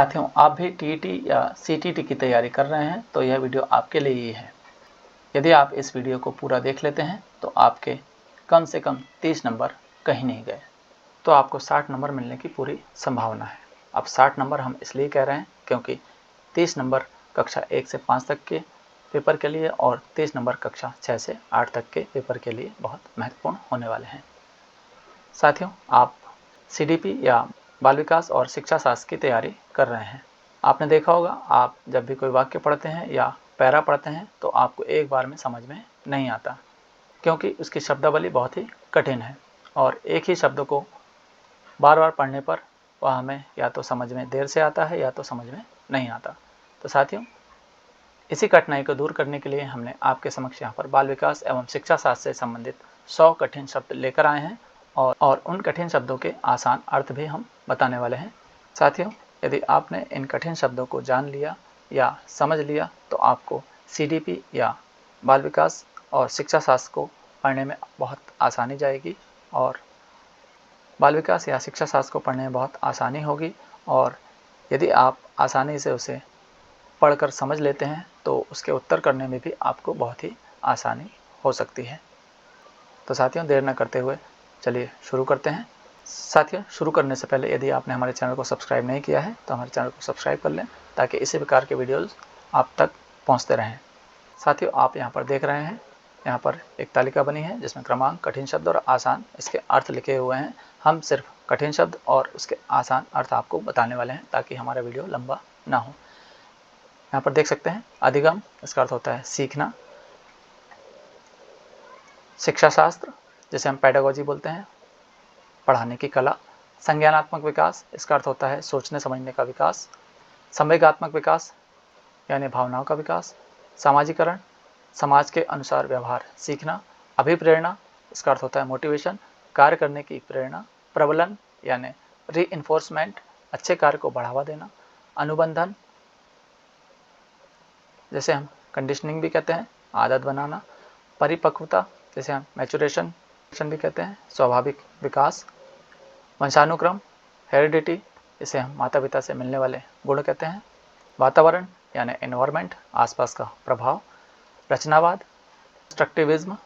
साथियों, आप भी टीईटी या सीटीटी की तैयारी कर रहे हैं तो यह वीडियो आपके लिए ही है। यदि आप इस वीडियो को पूरा देख लेते हैं तो आपके कम से कम 30 नंबर कहीं नहीं गए, तो आपको 60 नंबर मिलने की पूरी संभावना है। अब 60 नंबर हम इसलिए कह रहे हैं क्योंकि 30 नंबर कक्षा 1 से 5 तक के पेपर के लिए और 30 नंबर कक्षा 6 से 8 तक के पेपर के लिए बहुत महत्वपूर्ण होने वाले हैं। साथियों, आप सीडीपी या बाल विकास और शिक्षा शास्त्र की तैयारी कर रहे हैं। आपने देखा होगा, आप जब भी कोई वाक्य पढ़ते हैं या पैरा पढ़ते हैं तो आपको एक बार में समझ में नहीं आता, क्योंकि उसकी शब्दावली बहुत ही कठिन है और एक ही शब्द को बार बार पढ़ने पर वह हमें या तो समझ में देर से आता है या तो समझ में नहीं आता। तो साथियों, इसी कठिनाई को दूर करने के लिए हमने आपके समक्ष यहाँ पर बाल विकास एवं शिक्षा शास्त्र से संबंधित 100 कठिन शब्द लेकर आए हैं और उन कठिन शब्दों के आसान अर्थ भी हम बताने वाले हैं। साथियों, यदि आपने इन कठिन शब्दों को जान लिया या समझ लिया तो आपको सीडीपी या बाल विकास और शिक्षा शास्त्र को पढ़ने में बहुत आसानी जाएगी और बाल विकास या शिक्षा शास्त्र को पढ़ने में बहुत आसानी होगी। और यदि आप आसानी से उसे पढ़कर समझ लेते हैं तो उसके उत्तर करने में भी आपको बहुत ही आसानी हो सकती है। तो साथियों, देर न करते हुए चलिए शुरू करते हैं। साथियों, शुरू करने से पहले यदि आपने हमारे चैनल को सब्सक्राइब नहीं किया है तो हमारे चैनल को सब्सक्राइब कर लें ताकि इसी प्रकार के वीडियोज़ आप तक पहुंचते रहें। साथियों, आप यहां पर देख रहे हैं, यहां पर एक तालिका बनी है जिसमें क्रमांक, कठिन शब्द और आसान इसके अर्थ लिखे हुए हैं। हम सिर्फ कठिन शब्द और उसके आसान अर्थ आपको बताने वाले हैं ताकि हमारा वीडियो लंबा ना हो। यहाँ पर देख सकते हैं, अधिगम इसका अर्थ होता है सीखना। शिक्षा शास्त्र जिसे हम पेडागोजी बोलते हैं, पढ़ाने की कला। संज्ञानात्मक विकास इसका अर्थ होता है सोचने समझने का विकास। संवेगात्मक विकास यानी भावनाओं का विकास। सामाजिकरण, समाज के अनुसार व्यवहार सीखना। अभिप्रेरणा इसका अर्थ होता है मोटिवेशन, कार्य करने की प्रेरणा। प्रबलन यानी रीइंफोर्समेंट, अच्छे कार्य को बढ़ावा देना। अनुबंधन जैसे हम कंडीशनिंग भी कहते हैं, आदत बनाना। परिपक्वता जैसे हम मैचुरेशन भी कहते हैं, स्वाभाविक विकास। वंशानुक्रम, हेरिडिटी, इसे हम माता पिता से मिलने वाले गुण कहते हैं। वातावरण यानी एनवायरनमेंट, आसपास का प्रभाव। रचनावाद, कंस्ट्रक्टिविज्म,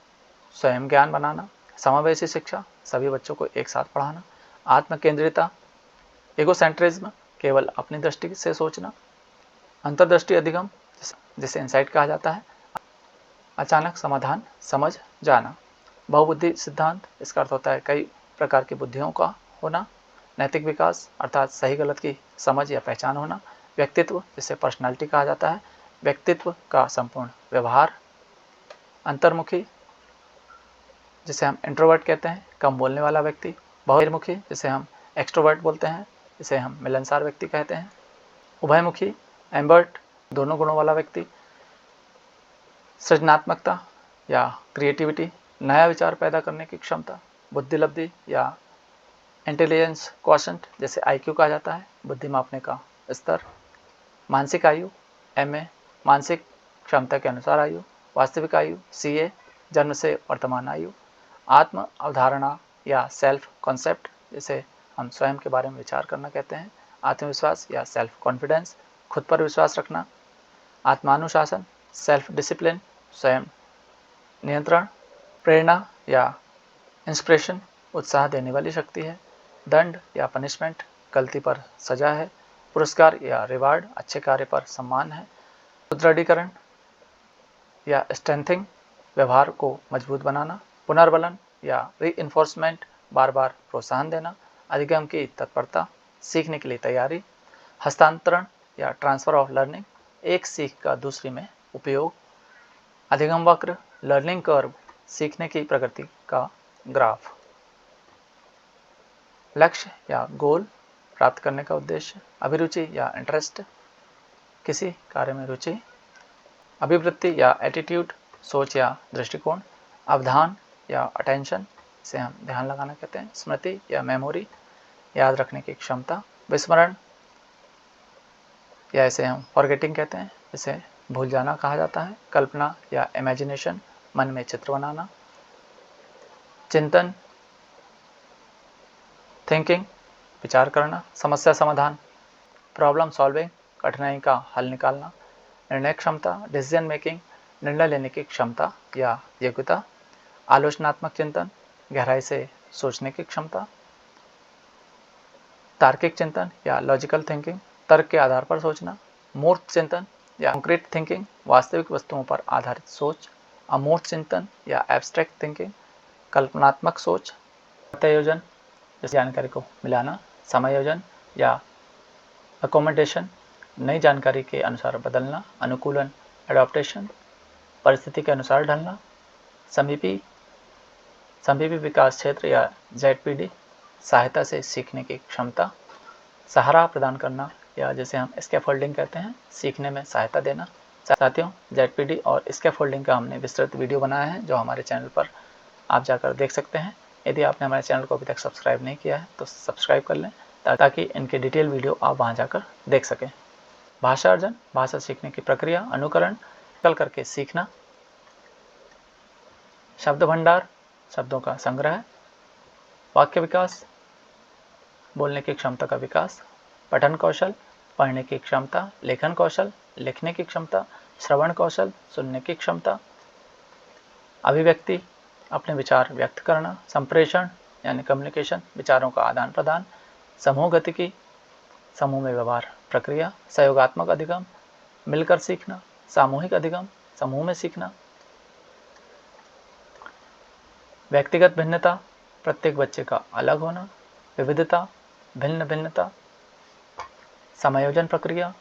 स्वयं ज्ञान बनाना। समावेशी शिक्षा, सभी बच्चों को एक साथ पढ़ाना। आत्मकेंद्रिता, एगोसेंट्रिज्म, केवल अपनी दृष्टि से सोचना। अंतर्दृष्टि अधिगम जिसे इंसाइट कहा जाता है, अचानक समाधान समझ जाना। बहुबुद्धि सिद्धांत इसका अर्थ होता है कई प्रकार की बुद्धियों का होना। नैतिक विकास अर्थात सही गलत की समझ या पहचान होना। व्यक्तित्व जिसे पर्सनालिटी कहा जाता है, व्यक्तित्व का संपूर्ण व्यवहार। अंतर्मुखी जिसे हम इंट्रोवर्ट कहते हैं, कम बोलने वाला व्यक्ति। बहिर्मुखी जिसे हम एक्सट्रोवर्ट बोलते हैं, इसे हम मिलनसार व्यक्ति कहते हैं। उभयमुखी, एम्बर्ट, दोनों गुणों वाला व्यक्ति। सृजनात्मकता या क्रिएटिविटी, नया विचार पैदा करने की क्षमता। बुद्धिलब्धि या इंटेलिजेंस क्वोशेंट जैसे IQ कहा जाता है, बुद्धि मापने का स्तर। मानसिक आयु, MA, मानसिक क्षमता के अनुसार आयु। वास्तविक आयु, CA, जन्म से वर्तमान आयु। आत्म अवधारणा या सेल्फ कॉन्सेप्ट जिसे हम स्वयं के बारे में विचार करना कहते हैं। आत्मविश्वास या सेल्फ कॉन्फिडेंस, खुद पर विश्वास रखना। आत्मानुशासन, सेल्फ डिसिप्लिन, स्वयं नियंत्रण। प्रेरणा या इंस्पिरेशन, उत्साह देने वाली शक्ति है। दंड या पनिशमेंट, गलती पर सजा है। पुरस्कार या रिवार्ड, अच्छे कार्य पर सम्मान है। सुदृढ़ीकरण या स्ट्रेंथिंग, व्यवहार को मजबूत बनाना। पुनर्बलन या रीइंफोर्समेंट, बार बार प्रोत्साहन देना। अधिगम की तत्परता, सीखने के लिए तैयारी। हस्तांतरण या ट्रांसफर ऑफ लर्निंग, एक सीख का दूसरी में उपयोग। अधिगम वक्र, लर्निंग कर्व, सीखने की प्रगति का ग्राफ। लक्ष्य या गोल, प्राप्त करने का उद्देश्य। अभिरुचि या इंटरेस्ट, किसी कार्य में रुचि। अभिवृत्ति या एटीट्यूड, सोच या दृष्टिकोण। अवधान या अटेंशन, इसे हम ध्यान लगाना कहते हैं। स्मृति या मेमोरी, याद रखने की क्षमता। विस्मरण या इसे हम फॉरगेटिंग कहते हैं, इसे भूल जाना कहा जाता है। कल्पना या इमेजिनेशन, मन में चित्र बनाना। चिंतन, थिंकिंग, विचार करना। समस्या समाधान, प्रॉब्लम सॉल्विंग, कठिनाई का हल निकालना, निर्णय क्षमता, डिसीजन मेकिंग, निर्णय लेने की क्षमता या योग्यता, आलोचनात्मक चिंतन, गहराई से सोचने की क्षमता, तार्किक चिंतन या लॉजिकल थिंकिंग, तर्क के आधार पर सोचना, मूर्त चिंतन या कॉन्क्रीट थिंकिंग, वास्तविक वस्तुओं पर आधारित सोच, अमूर्त चिंतन या एब्स्ट्रैक्ट थिंकिंग, कल्पनात्मक सोच, प्रत्यायोजन, जानकारी को मिलाना, समायोजन या अकोमोडेशन, नई जानकारी के अनुसार बदलना, अनुकूलन, एडॉप्टेशन, परिस्थिति के अनुसार ढलना, समीपी विकास क्षेत्र या ZPD, सहायता से सीखने की क्षमता, सहारा प्रदान करना या जिसे हम स्कैफोल्डिंग कहते हैं, सीखने में सहायता देना। साथियों, ZPD और स्कैफोल्डिंग का हमने विस्तृत वीडियो बनाया है जो हमारे चैनल पर आप जाकर देख सकते हैं। यदि आपने हमारे चैनल को अभी तक सब्सक्राइब नहीं किया है तो सब्सक्राइब कर लें ताकि इनके डिटेल वीडियो आप वहां जाकर देख सकें। भाषा अर्जन, भाषा सीखने की प्रक्रिया, अनुकरण, नकल करके सीखना, शब्द भंडार, शब्दों का संग्रह, वाक्य विकास, बोलने की क्षमता का विकास, पठन कौशल, पढ़ने की क्षमता, लेखन कौशल, लिखने की क्षमता, श्रवण कौशल, सुनने की क्षमता, अभिव्यक्ति, अपने विचार व्यक्त करना, संप्रेषण यानी कम्युनिकेशन, विचारों का आदान प्रदान, समूह गतिकी, समूह में व्यवहार प्रक्रिया, सहयोगात्मक अधिगम, मिलकर सीखना, सामूहिक अधिगम, समूह में सीखना, व्यक्तिगत भिन्नता, प्रत्येक बच्चे का अलग होना, विविधता, भिन्न भिन्नता, समायोजन प्रक्रिया,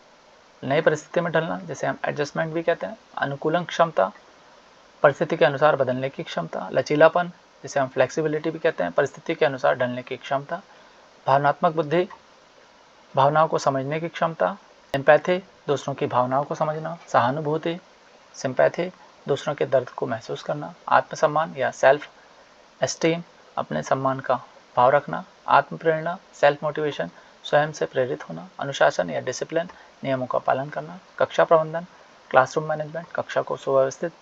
नई परिस्थिति में ढलना जिसे हम एडजस्टमेंट भी कहते हैं, अनुकूलन क्षमता, परिस्थिति के अनुसार बदलने की क्षमता, लचीलापन जिसे हम फ्लेक्सिबिलिटी भी कहते हैं, परिस्थिति के अनुसार ढलने की क्षमता, भावनात्मक बुद्धि, भावनाओं को समझने की क्षमता, एम्पैथी, दूसरों की भावनाओं को समझना, सहानुभूति, सिंपैथी, दूसरों के दर्द को महसूस करना, आत्मसम्मान या सेल्फ एस्टीम, अपने सम्मान का भाव रखना, आत्म प्रेरणा, सेल्फ मोटिवेशन, स्वयं से प्रेरित होना, अनुशासन या डिसिप्लिन, नियमों का पालन करना, कक्षा प्रबंधन, क्लासरूम मैनेजमेंट, कक्षा को सुव्यवस्थित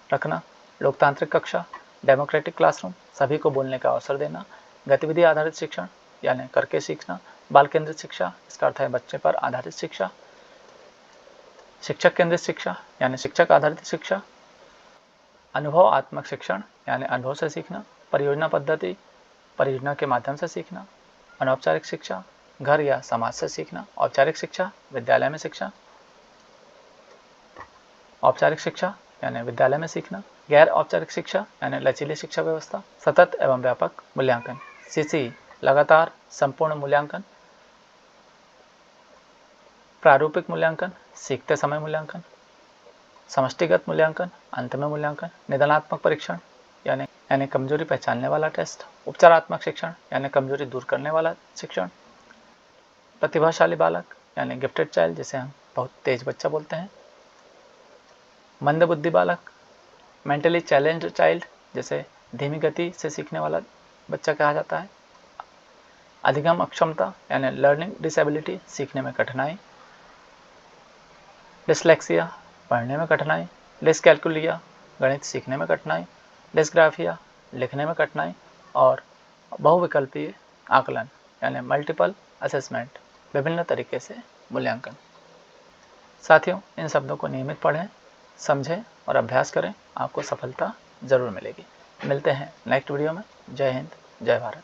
रखना, लोकतांत्रिक कक्षा, डेमोक्रेटिक क्लासरूम, सभी को बोलने का अवसर देना, गतिविधि आधारित शिक्षण यानी करके सीखना, बाल केंद्रित शिक्षा, इसका अर्थ है बच्चे पर आधारित शिक्षा, शिक्षक केंद्रित शिक्षा यानी शिक्षक आधारित शिक्षा, अनुभव आत्मक शिक्षण यानी अनुभव से सीखना, परियोजना पद्धति, परियोजना के माध्यम से सीखना, अनौपचारिक शिक्षा, घर या समाज से सीखना, औपचारिक शिक्षा, विद्यालय में शिक्षा, औपचारिक शिक्षा यानी विद्यालय में सीखना, गैर औपचारिक शिक्षा यानी लचीली शिक्षा व्यवस्था, सतत एवं व्यापक मूल्यांकन, CC लगातार संपूर्ण मूल्यांकन, प्रारूपिक मूल्यांकन, सीखते समय मूल्यांकन, समष्टिगत मूल्यांकन, अंत में मूल्यांकन, निदानात्मक परीक्षण यानी कमजोरी पहचानने वाला टेस्ट, उपचारात्मक शिक्षण यानी कमजोरी दूर करने वाला शिक्षण, प्रतिभाशाली बालक यानी गिफ्टेड चाइल्ड जिसे हम बहुत तेज बच्चा बोलते हैं, मंदबुद्धि बालक, मेंटली चैलेंज्ड चाइल्ड जिसे धीमी गति से सीखने वाला बच्चा कहा जाता है, अधिगम अक्षमता यानी लर्निंग डिसेबिलिटी, सीखने में कठिनाई, डिसलेक्सिया, पढ़ने में कठिनाई, डिसकैल्कुलिया, गणित सीखने में कठिनाई, डिस्ग्राफिया, लिखने में कठिनाई और बहुविकल्पीय आकलन यानी मल्टीपल असेसमेंट, विभिन्न तरीके से मूल्यांकन। साथियों, इन शब्दों को नियमित पढ़ें, समझें और अभ्यास करें, आपको सफलता जरूर मिलेगी। मिलते हैं नेक्स्ट वीडियो में। जय हिंद, जय भारत।